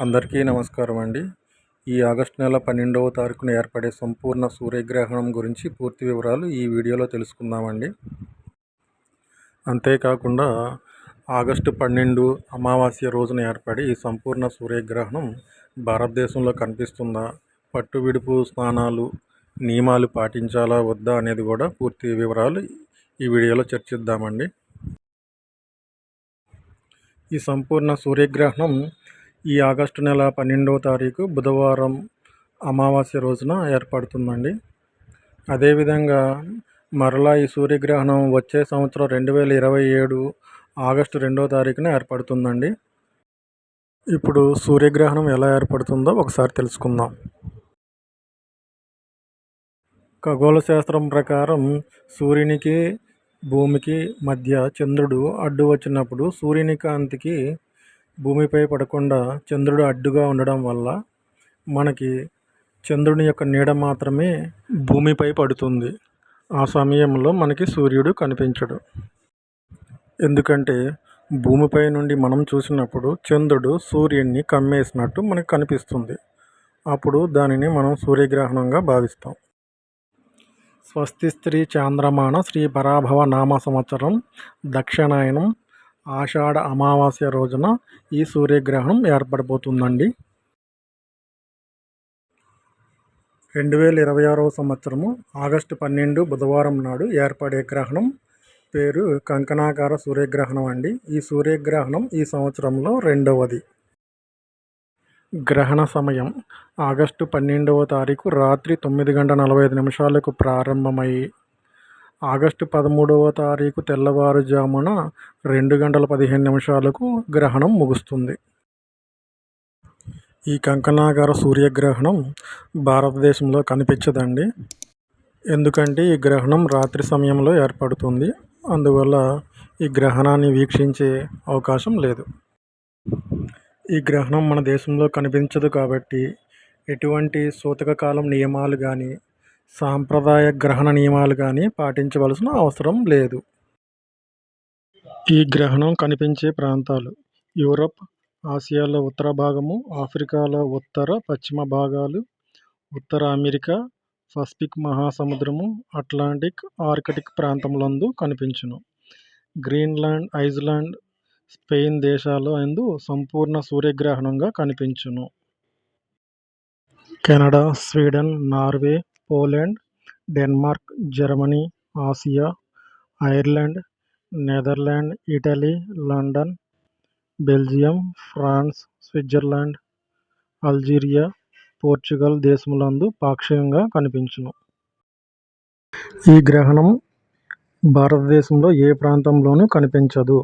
అందరికీ నమస్కారం అండి. ఈ ఆగస్టు నెల 12వ తారీఖున ఏర్పడే సంపూర్ణ సూర్యగ్రహణం గురించి పూర్తి వివరాలు ఈ వీడియోలో తెలుసుకుందామండి. అంతేకాకుండా ఆగస్టు 12 అమావాస్య రోజున ఏర్పడే ఈ సంపూర్ణ సూర్యగ్రహణం భారతదేశంలో కనిపిస్తుందా, పట్టు విడుపు స్నానాలు నియమాలు పాటించాలా వద్దా అనేది కూడా పూర్తి వివరాలు ఈ వీడియోలో చర్చిద్దామండి. ఈ సంపూర్ణ సూర్యగ్రహణం ఈ ఆగస్టు నెల 12వ తారీఖు బుధవారం అమావాస్య రోజున ఏర్పడుతుందండి. అదేవిధంగా మరలా ఈ సూర్యగ్రహణం వచ్చే సంవత్సరం 2027 ఆగస్టు 2వ తారీఖున ఏర్పడుతుందండి. ఇప్పుడు సూర్యగ్రహణం ఎలా ఏర్పడుతుందో ఒకసారి తెలుసుకుందాం. ఖగోళ శాస్త్రం ప్రకారం సూర్యునికి భూమికి మధ్య చంద్రుడు అడ్డు వచ్చినప్పుడు సూర్యుని కాంతికి భూమిపై పడకుండా చంద్రుడు అడ్డుగా ఉండడం వల్ల మనకి చంద్రుని యొక్క నీడ మాత్రమే భూమిపై పడుతుంది. ఆ సమయంలో మనకి సూర్యుడు కనిపించడు. ఎందుకంటే భూమిపై నుండి మనం చూసినప్పుడు చంద్రుడు సూర్యుడిని కమ్మేసినట్టు మనకు కనిపిస్తుంది. అప్పుడు దానిని మనం సూర్యగ్రహణంగా భావిస్తాం. స్వస్తి స్త్రీ చాంద్రమాన శ్రీ పరాభవ నామ సంవత్సరం దక్షిణాయనం ఆషాఢ అమావాస్య రోజున ఈ సూర్యగ్రహణం ఏర్పడబోతుందండి. 2026వ సంవత్సరము ఆగస్టు 12 బుధవారం నాడు ఏర్పడే గ్రహణం పేరు కంకణాకార సూర్యగ్రహణం అండి. ఈ సూర్యగ్రహణం ఈ సంవత్సరంలో రెండవది. గ్రహణ సమయం ఆగస్టు 12వ తారీఖు రాత్రి 9:45 ప్రారంభమై ఆగస్టు 13వ తారీఖు తెల్లవారుజామున 2:15 గ్రహణం ముగుస్తుంది. ఈ కంకణాకార సూర్యగ్రహణం భారతదేశంలో కనిపించదండి. ఎందుకంటే ఈ గ్రహణం రాత్రి సమయంలో ఏర్పడుతుంది. అందువల్ల ఈ గ్రహణాన్ని వీక్షించే అవకాశం లేదు. ఈ గ్రహణం మన దేశంలో కనిపించదు కాబట్టి ఎటువంటి సూతక కాలం నియమాలు కానీ సాంప్రదాయ గ్రహణ నియమాలు కానీ పాటించవలసిన అవసరం లేదు. ఈ గ్రహణం కనిపించే ప్రాంతాలు యూరప్, ఆసియాలో ఉత్తర భాగము, ఆఫ్రికాలో ఉత్తర పశ్చిమ భాగాలు, ఉత్తర అమెరికా, పసిఫిక్ మహాసముద్రము, అట్లాంటిక్, ఆర్కిటిక్ ప్రాంతములందు కనిపించును. గ్రీన్లాండ్, ఐస్లాండ్, స్పెయిన్ దేశాల యందు సంపూర్ణ సూర్యగ్రహణంగా కనిపించును. Canada, Sweden, Norway, Poland, Denmark, Germany, Asia, Ireland, Netherland, Italy, London, Belgium, France, Switzerland, Algeria, Portugal దేశములందు పాక్షికంగా కనిపించును. ఈ గ్రహణం భారతదేశంలో ఏ ప్రాంతంలోనూ కనిపించదు.